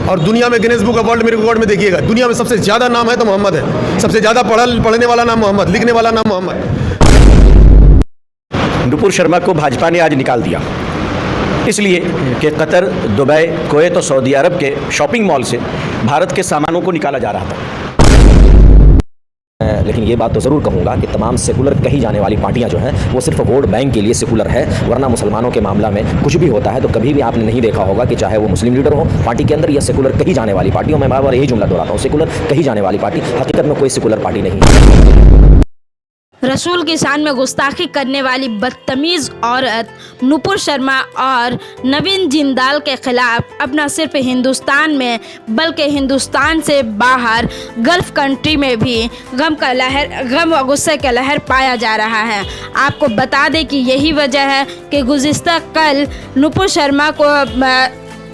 और दुनिया में Guinness book of world record में देखिएगा, दुनिया में सबसे ज़्यादा नाम है तो मोहम्मद है, सबसे ज़्यादा पढ़ने वाला नाम मोहम्मद, लिखने वाला नाम मोहम्मद। नुपुर शर्मा को भाजपा ने आज निकाल दिया, इसलिए कि कतर, दुबई, कुवैत और सऊदी अरब के शॉपिंग मॉल से भारत के सामानों को निकाला जा रहा था। लेकिन ये बात तो ज़रूर कहूँगा कि तमाम सेकुलर कही जाने वाली पार्टियां जो हैं वो सिर्फ वोट बैंक के लिए सेकुलर है, वरना मुसलमानों के मामला में कुछ भी होता है तो कभी भी आपने नहीं देखा होगा कि चाहे वो मुस्लिम लीडर हो पार्टी के अंदर या सेकुलर कही जाने वाली पार्टी हो। मैं बार बार यही जुमला दोहराता हूँ, सेकुलर कही जाने वाली पार्टी हकीकत में कोई सेकुलर पार्टी नहीं है। रसूल की शान में गुस्ताखी करने वाली बदतमीज़ औरत नुपुर शर्मा और नवीन जिंदाल के खिलाफ अपना सिर्फ हिंदुस्तान में बल्कि हिंदुस्तान से बाहर गल्फ कंट्री में भी गम और गुस्से का लहर पाया जा रहा है। आपको बता दें कि यही वजह है कि गुज़िश्ता कल नुपुर शर्मा को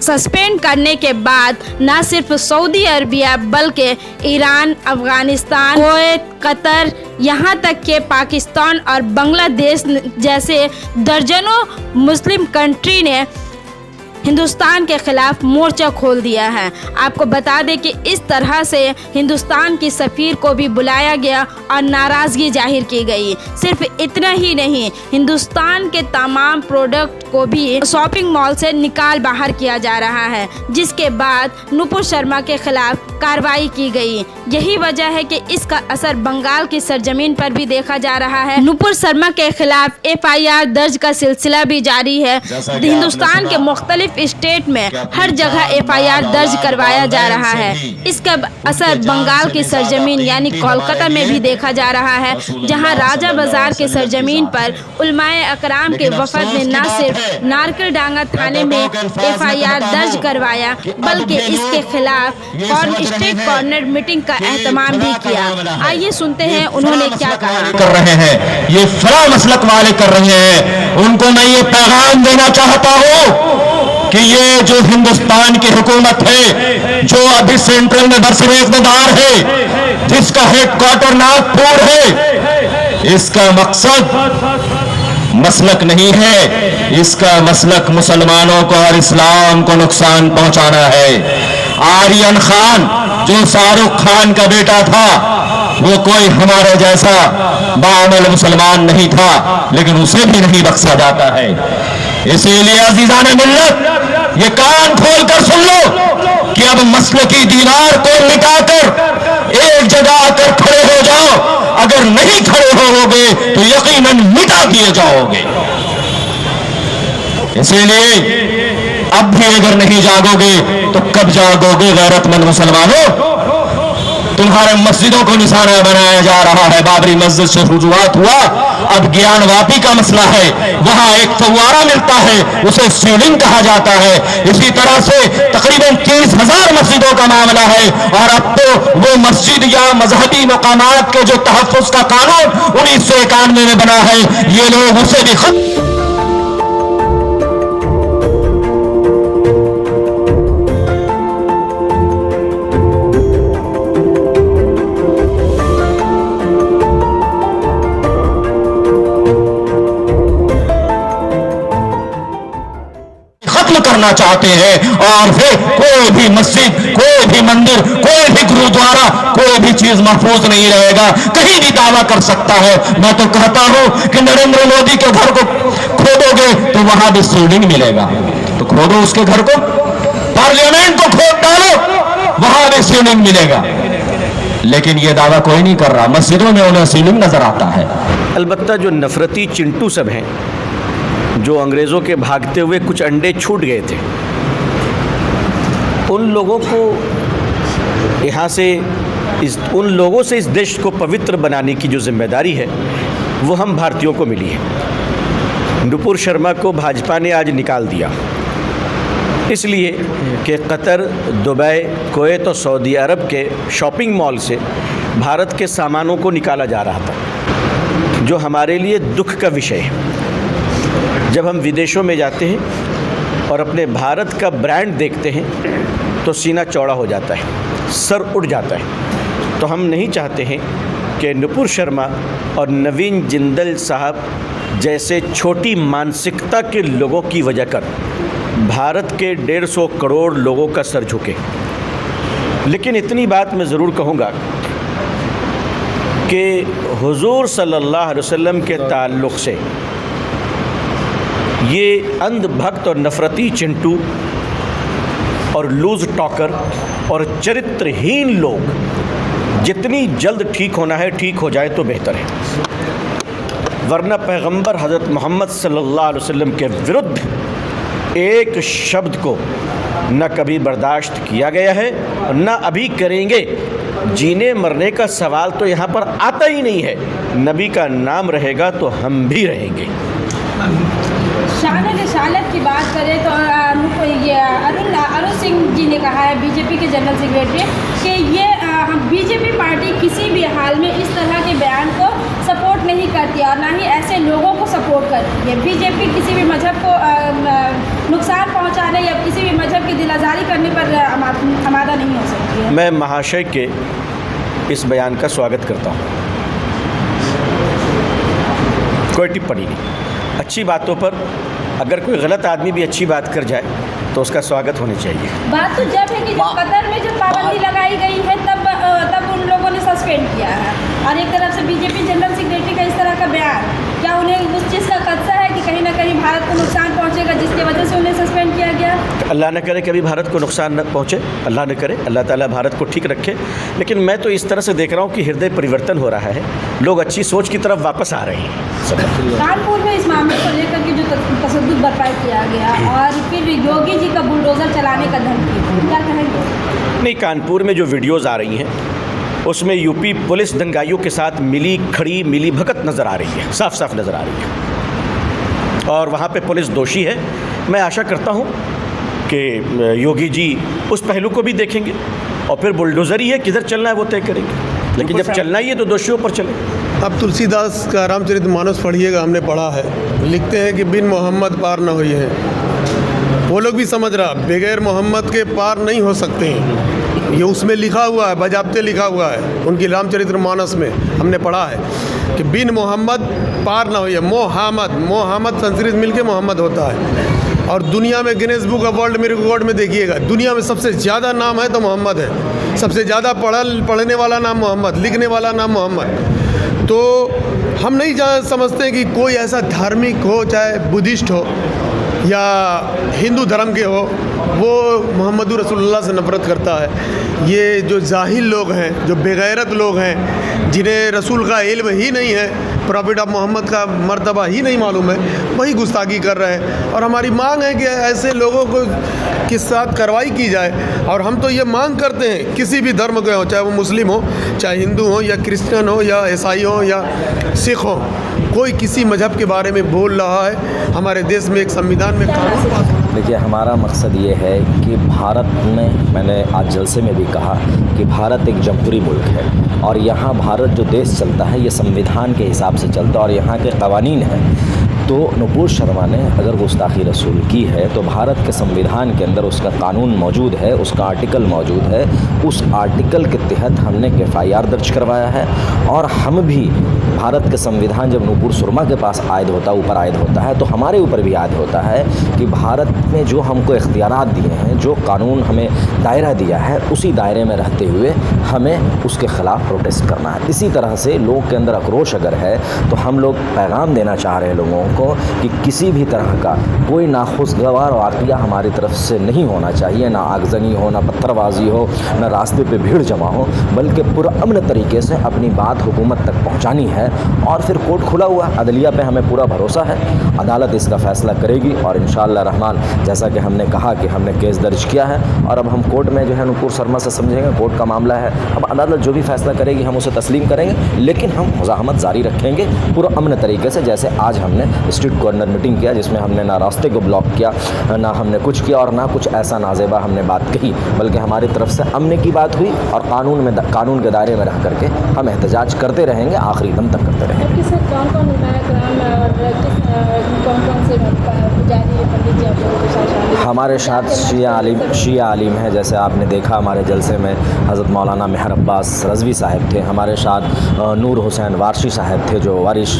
सस्पेंड करने के बाद न सिर्फ सऊदी अरबिया बल्कि ईरान, अफ़गानिस्तान, कुवैत, कतर, यहाँ तक के पाकिस्तान और बांग्लादेश जैसे दर्जनों मुस्लिम कंट्री ने हिंदुस्तान के खिलाफ मोर्चा खोल दिया है। आपको बता दें कि इस तरह से हिंदुस्तान की सफ़ीर को भी बुलाया गया और नाराज़गी जाहिर की गई। सिर्फ इतना ही नहीं, हिंदुस्तान के तमाम प्रोडक्ट को भी शॉपिंग मॉल से निकाल बाहर किया जा रहा है, जिसके बाद नुपुर शर्मा के खिलाफ कार्रवाई की गई। यही वजह है कि इसका असर बंगाल की सरजमीन पर भी देखा जा रहा है। नुपुर शर्मा के खिलाफ FIR दर्ज का सिलसिला भी जारी है। हिंदुस्तान के मुख्तलिफ स्टेट में हर जगह FIR दर्ज करवाया जा रहा है। इसका असर बंगाल की सरजमीन यानी कोलकाता में भी देखा जा रहा है, जहां राजा बाजार के सरजमीन पर उलमाए अकराम के वफद ने न सिर्फ नारकलडांगा थाने में FIR दर्ज करवाया बल्कि इसके खिलाफ स्टेट कॉर्नर मीटिंग का एहतमाम भी किया। आइए सुनते हैं उन्होंने क्या कहा। कर रहे हैं ये फला मसलक वाले कर रहे हैं, उनको मैं ये पैगाम देना चाहता हूं कि ये जो हिंदुस्तान की हुकूमत है, जो अभी सेंट्रल में बरसर इक़्तिदार है, जिसका हेडक्वार्टर नागपुर है, इसका मकसद मसलक नहीं है, इसका मसलक मुसलमानों को और इस्लाम को नुकसान पहुंचाना है। आर्यन खान जो शाहरुख खान का बेटा था, वो कोई हमारे जैसा बाअमल मुसलमान नहीं था, लेकिन उसे भी नहीं बख्शा जाता है। इसीलिए अजीजान मिल्लत ये कान खोल कर सुन लो कि अब मसले की दीवार को मिटाकर एक जगह आकर खड़े हो जाओ। अगर नहीं खड़े होगे तो यकीनन मिटा दिए जाओगे। इसीलिए अब भी अगर नहीं जागोगे तो कब जागोगे गैरतमंद मुसलमानों? तुम्हारे मस्जिदों को निशाना बनाया जा रहा है। बाबरी मस्जिद से शुरुआत हुआ, अब ज्ञानवापी का मसला है, वहां एक फव्वारा मिलता है, उसे सीलिंग कहा जाता है। इसी तरह से तकरीबन 30,000 मस्जिदों का मामला है, और अब तो वो मस्जिद या मजहबी मकामात के जो तहफ़्फ़ुज़ का कानून 1991 में बना है, ये लोग उसे भी करना चाहते हैं। और फिर कोई भी मस्जिद, कोई भी मंदिर, कोई भी गुरुद्वारा, कोई भी चीज महफूज नहीं रहेगा, कहीं भी दावा कर सकता है। मैं तो कहता हूं कि नरेंद्र मोदी के घर को खोदोगे तो वहां भी सीलिंग मिलेगा, तो खोदो उसके घर को, पार्लियामेंट को खोद डालो, वहां भी सीलिंग मिलेगा। लेकिन यह दावा कोई नहीं कर रहा, मस्जिदों में उन्हें सीलिंग नजर आता है। अलबत्ता जो नफरती चिंटू सब हैं, जो अंग्रेज़ों के भागते हुए कुछ अंडे छूट गए थे, उन लोगों को यहाँ से उन लोगों से इस देश को पवित्र बनाने की जो जिम्मेदारी है वो हम भारतीयों को मिली है। नुपुर शर्मा को भाजपा ने आज निकाल दिया, इसलिए कि कतर, दुबई, कुवैत और सऊदी अरब के शॉपिंग मॉल से भारत के सामानों को निकाला जा रहा था, जो हमारे लिए दुख का विषय है। जब हम विदेशों में जाते हैं और अपने भारत का ब्रांड देखते हैं तो सीना चौड़ा हो जाता है, सर उठ जाता है। तो हम नहीं चाहते हैं कि नुपुर शर्मा और नवीन जिंदल साहब जैसे छोटी मानसिकता के लोगों की वजह कर भारत के 150 करोड़ लोगों का सर झुके। लेकिन इतनी बात मैं ज़रूर कहूँगा कि हुजूर सल्लल्लाहु अलैहि वसल्लम के ताल्लुक़ से ये अंधभक्त और नफ़रती चिंटू और लूज़ टॉकर और चरित्रहीन लोग जितनी जल्द ठीक होना है ठीक हो जाए तो बेहतर है, वरना पैगंबर हज़रत मोहम्मद सल्लल्लाहु अलैहि वसल्लम के विरुद्ध एक शब्द को न कभी बर्दाश्त किया गया है और न अभी करेंगे। जीने मरने का सवाल तो यहाँ पर आता ही नहीं है। नबी का नाम रहेगा तो हम भी रहेंगे। शान रिसालत की बात करें तो ये अरुण सिंह जी ने कहा है, बीजेपी के जनरल सेक्रेटरी, कि ये बीजेपी पार्टी किसी भी हाल में इस तरह के बयान को सपोर्ट नहीं करती और ना ही ऐसे लोगों को सपोर्ट करती है। बीजेपी किसी भी मजहब को नुकसान पहुंचाने या किसी भी मजहब की दिल आज़ारी करने पर आमादा नहीं हो सकती है। मैं महाशय के इस बयान का स्वागत करता हूँ, कोई टिप्पणी नहीं। अच्छी बातों पर अगर कोई गलत आदमी भी अच्छी बात कर जाए तो उसका स्वागत होनी चाहिए। बात तो जब है कि जब कतर में जब पाबंदी लगाई गई है तब उन लोगों ने सस्पेंड किया है, और एक तरफ से बीजेपी जनरल सेक्रेटरी का इस तरह का बयान, क्या उन्हें उस चीज़ का खदशा है कि कहीं ना कहीं भारत को नुकसान पहुंचेगा जिसकी वजह से उन्हें सस्पेंड किया गया? अल्लाह न करे कभी भारत को नुकसान न पहुँचे, अल्लाह न करे, अल्लाह ताला भारत को ठीक रखे। लेकिन मैं तो इस तरह से देख रहा हूँ कि हृदय परिवर्तन हो रहा है, लोग अच्छी सोच की तरफ वापस आ रहे हैं। कानपुर में इस मामले को लेकर के जो तशद्दुद बर्पा किया गया और फिर योगी जी का बुलडोज़र चलाने का धमकी, क्या कहेंगे? नहीं, कानपुर में जो वीडियोज़ आ रही हैं उसमें यूपी पुलिस दंगाइयों के साथ मिली भगत नज़र आ रही है, साफ साफ नज़र आ रही है, और वहाँ पे पुलिस दोषी है। मैं आशा करता हूँ कि योगी जी उस पहलू को भी देखेंगे और फिर बुलडोज़र ही है, किधर चलना है वो तय करेंगे। लेकिन जब चलना ही है तो दोषियों पर चले। अब तुलसीदास का रामचरितमानस पढ़िएगा, हमने पढ़ा है, लिखते हैं कि बिन मोहम्मद पार न हुई है। वो लोग भी समझ रहा बगैर मोहम्मद के पार नहीं हो सकते हैं, ये उसमें लिखा हुआ है, बजाबते लिखा हुआ है उनकी रामचरितमानस में, हमने पढ़ा है कि बिन मोहम्मद पार ना हुई है। मोहम्मद संस्कृत मिलके मोहम्मद होता है, और दुनिया में Guinness book of world record में देखिएगा, दुनिया में सबसे ज़्यादा नाम है तो मोहम्मद है, सबसे ज़्यादा पढ़ने वाला नाम मोहम्मद, लिखने वाला नाम मोहम्मद। तो हम नहीं समझते कि कोई ऐसा धार्मिक हो, चाहे बुद्धिस्ट हो या हिंदू धर्म के हो, वो मोहम्मद रसूलुल्लाह से नफ़रत करता है। ये जो जाहिल लोग हैं, जो बेगैरत लोग हैं, जिन्हें रसूल का इल्म ही नहीं है, प्रॉफिट ऑफ मोहम्मद का मर्तबा ही नहीं मालूम है, वही गुस्ताखी कर रहे हैं। और हमारी मांग है कि ऐसे लोगों को के साथ कार्रवाई की जाए। और हम तो ये मांग करते हैं किसी भी धर्म के हो, चाहे वो मुस्लिम हो, चाहे हिंदू हो या क्रिश्चियन हो या ईसाई हो या सिख हो, कोई किसी मजहब के बारे में बोल रहा है, हमारे देश में एक संविधान में कानून पास। देखिए, हमारा मकसद ये है कि भारत में, मैंने आज जलसे में भी कहा कि भारत एक जमहूरी मुल्क है और यहाँ भारत जो देश चलता है ये संविधान के हिसाब से चलता है और यहाँ के कवानीन हैं। तो नुपुर शर्मा ने अगर गुस्ताखी रसूल की है तो भारत के संविधान के अंदर उसका कानून मौजूद है, उसका आर्टिकल मौजूद है, उस आर्टिकल के तहत हमने एफआईआर दर्ज करवाया है। और हम भी भारत के संविधान जब नुपुर शर्मा के पास आयद होता है, ऊपर आयद होता है, तो हमारे ऊपर भी आयद होता है कि भारत में जो हमको इख्तियारात दिए हैं, जो कानून हमें दायरा दिया है, उसी दायरे में रहते हुए हमें उसके ख़िलाफ़ प्रोटेस्ट करना है। इसी तरह से लोग के अंदर आक्रोश अगर है तो हम लोग पैगाम देना चाह रहे हैं लोगों को कि किसी भी तरह का कोई नाखुशगवार वाक़या हमारी तरफ से नहीं होना चाहिए, ना आगजनी हो, ना पत्थरबाजी हो, ना रास्ते पे भीड़ जमा हो, बल्कि पुरअमन तरीके से अपनी बात हुकूमत तक पहुंचानी है। और फिर कोर्ट खुला हुआ, अदलिया पे हमें पूरा भरोसा है, अदालत इसका फ़ैसला करेगी और इंशाअल्लाह रहमान, जैसा कि हमने कहा कि हमने केस दर्ज किया है और अब हम कोर्ट में जो है नुपुर शर्मा से समझेंगे, कोर्ट का मामला है, अब अदालत जो भी फ़ैसला करेगी हम उसे तस्लीम करेंगे। लेकिन हम मुज़ाहमत जारी रखेंगे पुरअमन तरीके से, जैसे आज हमने स्ट्रीट कॉर्नर मीटिंग किया जिसमें हमने ना रास्ते को ब्लॉक किया, ना हमने कुछ किया और ना कुछ ऐसा नाजेबा हमने बात कही, बल्कि हमारी तरफ से अमन की बात हुई और कानून के दायरे में रह करके हम एहतजाज करते रहेंगे, आखिरी दम तक करते करते रहेंगे। किस कौन कौन उलमा-ए-कराम और कौन कौन से पुजारी पंडित जी आप लोगों के साथ शामिल हैं? हमारे साथ शिया आलिम हैं, जैसे आपने देखा हमारे जलसे में हज़रत मौलाना मेहर अब्बास रज़वी साहब थे। हमारे साथ नूर हुसैन वारशी साहब थे जो वारिश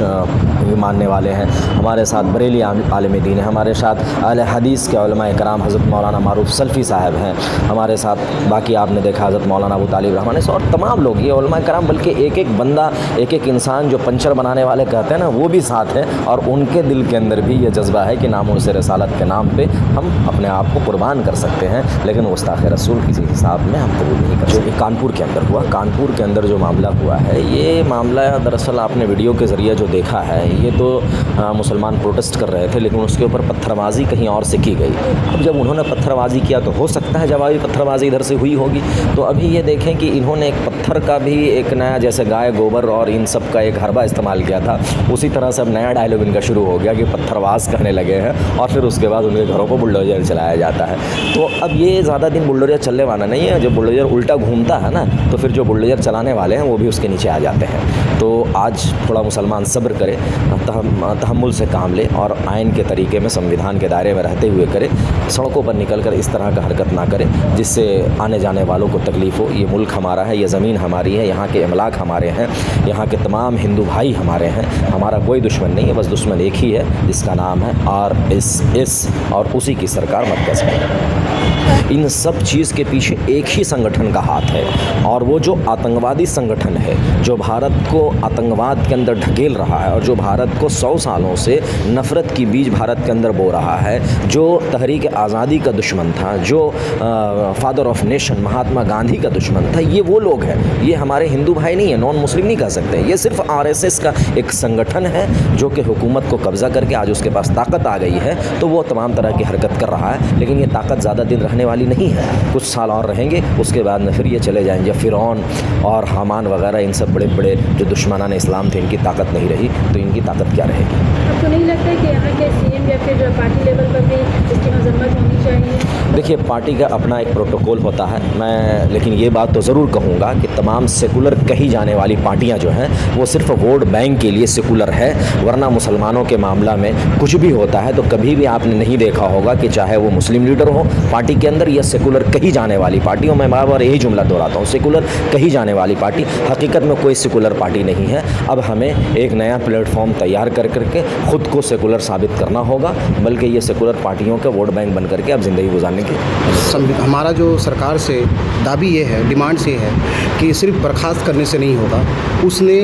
मानने वाले हैं। हमारे साथ बरेली आलिम दीन है। हमारे साथ अहले हदीस के उलमा कराम हज़रत मौलाना मारूफ सल्फ़ी साहब हैं। हमारे साथ बाकी आपने देखा हज़रत मौलाना अबू तालिब रहमानी और तमाम लोग ये उलमा कराम, बल्कि एक एक बंदा एक एक इंसान जो पंचर बनाने वाले कहते हैं ना, वो भी साथ हैं और उनके दिल के अंदर भी ये जज्बा है कि नामूस रिसालत के नाम पे हम अपने आप को कुर्बान कर सकते हैं, लेकिन गुस्ताख़ रसूल किसी हिसाब में हम कबूल नहीं कर सकते। कानपुर के अंदर हुआ, कानपुर के अंदर जो मामला हुआ है, ये मामला दरअसल आपने वीडियो के ज़रिए जो देखा है, ये तो मुसलमान प्रोटेस्ट कर रहे थे, लेकिन उसके ऊपर पत्थरबाजी कहीं और से की गई। अब जब उन्होंने पत्थरबाजी किया तो हो सकता है जवाबी पत्थरबाजी इधर से हुई होगी। तो अभी ये देखें कि इन्होंने एक पत्थर का भी एक नया, जैसे गाय गोबर और इन सब का एक हरबा इस्तेमाल किया था, उसी तरह से अब नया डायलॉग इनका शुरू हो गया कि पत्थरबाज कहने लगे हैं और फिर उसके बाद उनके घरों पर बुलडोजर चलाया जाता है। तो अब ये ज़्यादा दिन बुलडोजर चलने वाला नहीं है। जब बुलडोजर उल्टा घूमता है ना, तो फिर जो बुलडोजर चलाने वाले हैं वो भी उसके नीचे आ जाते हैं। तो आज थोड़ा मुसलमान सब्र करे, तहम्मुल से काम ले और आइन के तरीके में, संविधान के दायरे में रहते हुए करे। सड़कों पर निकल कर इस तरह का हरकत ना करे जिससे आने जाने वालों को तकलीफ़ हो। ये मुल्क हमारा है, ये ज़मीन हमारी है, यहाँ के अमलाक हमारे हैं, यहाँ के तमाम हिंदू भाई हमारे हैं। हमारा कोई दुश्मन नहीं है, बस दुश्मन एक ही है जिसका नाम है RSS और उसी की सरकार मरकज़ में। इन सब चीज़ के पीछे एक ही संगठन का हाथ है और वो जो आतंकवादी संगठन है, जो भारत को आतंकवाद के अंदर ढकेल रहा है और जो भारत को 100 सालों से नफ़रत की बीज भारत के अंदर बो रहा है, जो तहरीक आज़ादी का दुश्मन था, जो father of nation Mahatma Gandhi का दुश्मन था, ये वो लोग हैं। ये हमारे हिंदू भाई नहीं है, नॉन मुस्लिम नहीं कह सकते। ये सिर्फ RSS का एक संगठन है जो कि हुकूमत को कब्ज़ा करके आज उसके पास ताकत आ गई है, तो वो तमाम तरह की हरकत कर रहा है। लेकिन ये ताकत ज़्यादा दिन रहने वाली नहीं है, कुछ साल और रहेंगे, उसके बाद में फिर ये चले जाएंगे। फ़िरौन और हामान वगैरह इन सब बड़े बड़े जो दुश्मनान इस्लाम थे, इनकी ताकत नहीं रही, तो इनकी ताकत क्या रहेगी? आपको नहीं लगता है कि यहाँ के CM या फिर पार्टी लेवल पर भी इसकी मजम्मत होनी चाहिए? देखिए, पार्टी का अपना एक प्रोटोकॉल होता है। मैं लेकिन ये बात तो ज़रूर कहूँगा कि तमाम सेकुलर कही जाने वाली पार्टियाँ जो हैं वो सिर्फ वोट बैंक के लिए सेकुलर है, वरना मुसलमानों के मामला में कुछ भी होता है तो कभी भी आपने नहीं देखा होगा कि चाहे वो मुस्लिम लीडर हो पार्टी के अंदर या सेकुलर कही जाने वाली पार्टी हो। मैं बार-बार यही जुमला दोहराता हूँ, सेकुलर कही जाने वाली पार्टी हकीकत में कोई सेकुलर पार्टी नहीं है। अब हमें एक नया प्लेटफॉर्म तैयार कर करके ख़ुद को सेकुलर साबित करना होगा, बल्कि ये सेकुलर पार्टियों के वोट बैंक बन करके अब ज़िंदगी गुजारने की। हमारा जो सरकार से दाबी ये है, डिमांड्स ये है कि सिर्फ बर्खास्त करने से नहीं होगा। उसने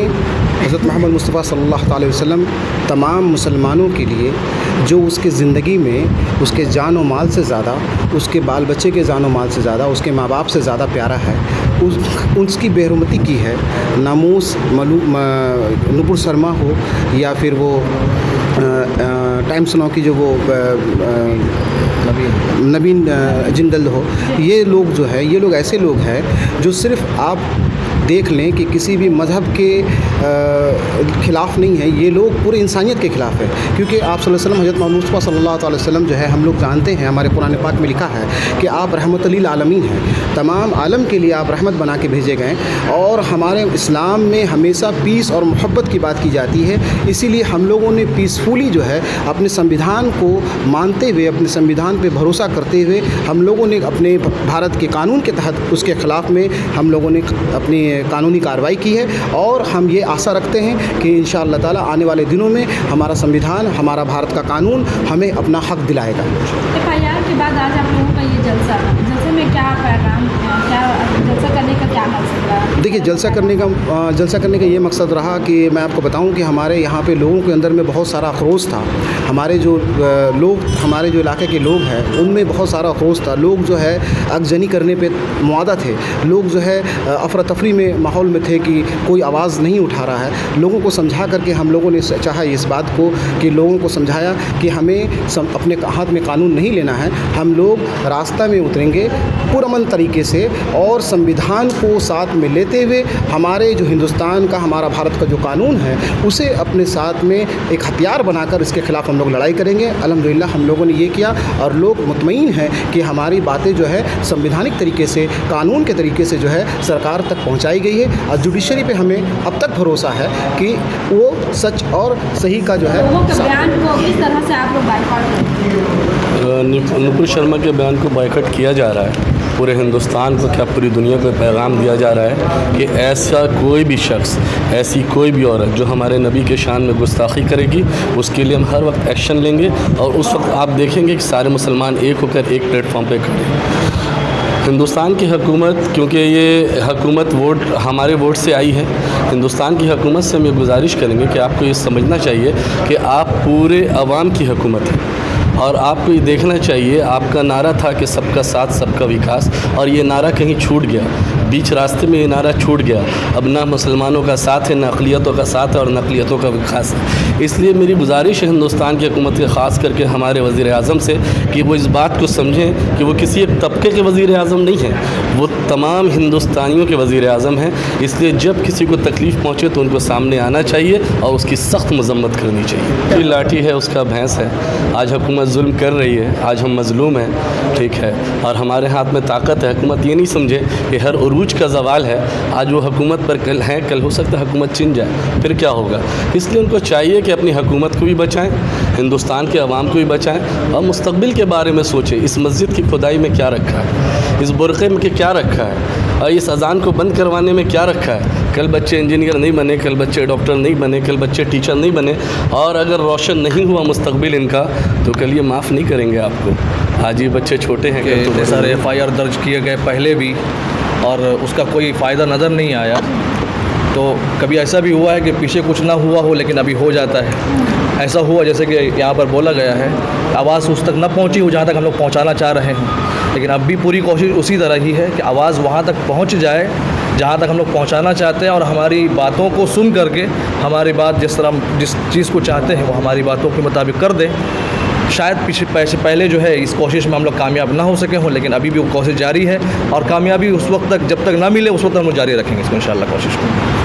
हज़रत मोहम्मद मुस्तफ़ा सल्लल्लाहु अलैहि वसल्लम तमाम मुसलमानों के लिए जो उसके ज़िंदगी में उसके जान और माल से ज़्यादा, उसके बाल बच्चे के जान और माल से ज़्यादा, उसके माँ बाप से ज़्यादा प्यारा है, उसकी बेहरमती की है। नामूस नुपुर शर्मा हो या फिर वो टाइम्स नाउ की जो वो नवीन जिंदल हो, ये लोग जो है, ये लोग ऐसे लोग हैं जो सिर्फ आप देख लें कि किसी भी मज़हब के ख़िलाफ़ नहीं है, ये लोग पूरे इंसानियत के ख़िलाफ़ है। क्योंकि आप सल्लल्लाहु अलैहि वसल्लम, हज़रत मोहम्मद मुस्तफ़ा सल्लल्लाहु अलैहि वसल्लम जो है, हम लोग जानते हैं, हमारे कुरान पाक में लिखा है कि आप रहमत लिल आलमीन हैं, तमाम आलम के लिए आप रहमत बना के भेजे गए। और हमारे इस्लाम में हमेशा पीस और मोहब्बत की बात की जाती है, इसीलिए हम लोगों ने पीसफुली जो है अपने संविधान को मानते हुए, अपने संविधान पर भरोसा करते हुए हम लोगों ने अपने भारत के कानून के तहत उसके ख़िलाफ़ में हम लोगों ने अपनी कानूनी कार्रवाई की है। और हम ये आशा रखते हैं कि इंशाअल्लाह ताला आने वाले दिनों में हमारा संविधान, हमारा भारत का कानून हमें अपना हक दिलाएगा। FIR के बाद आज आप लोगों का ये जलसे में क्या पैगाम, क्या जलसा करने का क्या मकसद रहा? देखिए, जलसा करने का ये मकसद रहा कि मैं आपको बताऊं कि हमारे यहाँ पे लोगों के अंदर में बहुत सारा आक्रोश था। हमारे जो इलाके के लोग हैं उनमें बहुत सारा आक्रोश था। लोग जो है अगजनी करने पे मुआदा थे, लोग जो है अफरा तफरी में माहौल में थे कि कोई आवाज़ नहीं उठा रहा है। लोगों को समझा करके हम लोगों ने चाहा इस बात को कि लोगों को समझाया कि हमें अपने हाथ में कानून नहीं लेना है, हम लोग रास्ता में उतरेंगे पुरअमन तरीके से और संविधान को साथ में लेते हुए हमारे जो हिंदुस्तान का, हमारा भारत का जो कानून है उसे अपने साथ में एक हथियार बनाकर इसके ख़िलाफ़ हम लोग लड़ाई करेंगे। अल्हम्दुलिल्लाह हम लोगों ने ये किया और लोग मुतमईन हैं कि हमारी बातें जो है संवैधानिक तरीके से, कानून के तरीके से जो है सरकार तक पहुंचाई गई है और जुडिशरी पे हमें अब तक भरोसा है कि वो सच और सही का जो है लोगों के बयान को किस तरह से आप लोग बाइकआउट करेंगे? नुपुर शर्मा के बयान को बाइकआउट किया जा रहा है। पूरे हिंदुस्तान को, क्या पूरी दुनिया को पैगाम दिया जा रहा है कि ऐसा कोई भी शख्स, ऐसी कोई भी औरत जो हमारे नबी के शान में गुस्ताखी करेगी उसके लिए हम हर वक्त एक्शन लेंगे। और उस वक्त आप देखेंगे कि सारे मुसलमान एक होकर एक प्लेटफॉर्म पे खड़े हैं। हिंदुस्तान की हुकूमत, क्योंकि ये हुकूमत वोट, हमारे वोट से आई है, हिंदुस्तान की हुकूमत से हम ये गुजारिश करेंगे कि आपको ये समझना चाहिए कि आप पूरे अवाम की हुकूमत है और आपको ये देखना चाहिए, आपका नारा था कि सबका साथ सबका विकास, और ये नारा कहीं छूट गया, बीच रास्ते में ये नारा छूट गया। अब ना मुसलमानों का साथ है, ना अक़लियतों का साथ है और ना अक़लियतों का विकास है। इसलिए मेरी गुजारिश है हिंदुस्तान की हुकूमत के, ख़ास करके हमारे वज़ीर आज़म से, कि वो इस बात को समझें कि वो किसी एक तबके के वज़ीर आज़म नहीं हैं, वो तमाम हिंदुस्तानियों के वज़ीर आज़म हैं। इसलिए जब किसी को तकलीफ़ पहुँचे तो उनको सामने आना चाहिए और उसकी सख्त मज़म्मत करनी चाहिए। ये लाठी है, उसका भैंस है। आज हुकूमत जुल्म कर रही है, आज हम मज़लूम हैं, ठीक है, और हमारे हाथ में ताकत है। हुकूमत ये नहीं समझे कि हर उरूज का ज़वाल है, आज वो हुकूमत पर कल है, कल हो सकता है हुकूमत छिन जाए, फिर क्या होगा। इसलिए उनको चाहिए कि अपनी हुकूमत को भी बचाएं, हिंदुस्तान के अवाम को भी बचाएं और मुस्तक़बिल के बारे में सोचें। इस मस्जिद की खुदाई में क्या रखा है, इस बुरक़े में क्या रखा है, और इस अज़ान को बंद करवाने में क्या रखा है। कल बच्चे इंजीनियर नहीं बने, कल बच्चे डॉक्टर नहीं बने, कल बच्चे टीचर नहीं बने, और अगर रोशन नहीं हुआ मुस्तक़बिल इनका तो कल ये माफ़ नहीं करेंगे आपको। आज ये बच्चे छोटे हैं, इतने सारे FIR दर्ज किए गए पहले भी और उसका कोई फ़ायदा नज़र नहीं आया। तो कभी ऐसा भी हुआ है कि पीछे कुछ ना हुआ हो लेकिन अभी हो जाता है। ऐसा हुआ जैसे कि यहाँ पर बोला गया है, आवाज़ उस तक न पहुँची हो जहाँ तक हम लोग पहुँचाना चाह रहे हैं, लेकिन अब भी पूरी कोशिश उसी तरह ही है कि आवाज़ वहाँ तक पहुँच जाए जहाँ तक हम लोग पहुँचाना चाहते हैं और हमारी बातों को सुन करके हमारी बात जिस तरह हम जिस चीज़ को चाहते हैं वो हमारी बातों के मुताबिक कर दें। शायद पहले जो है इस कोशिश में हम लोग कामयाब ना हो सके हों, लेकिन अभी भी वो कोशिश जारी है और कामयाबी उस वक्त तक, जब तक ना मिले उस वक्त हम लोग जारी रखेंगे इसको इंशाअल्लाह कोशिश को।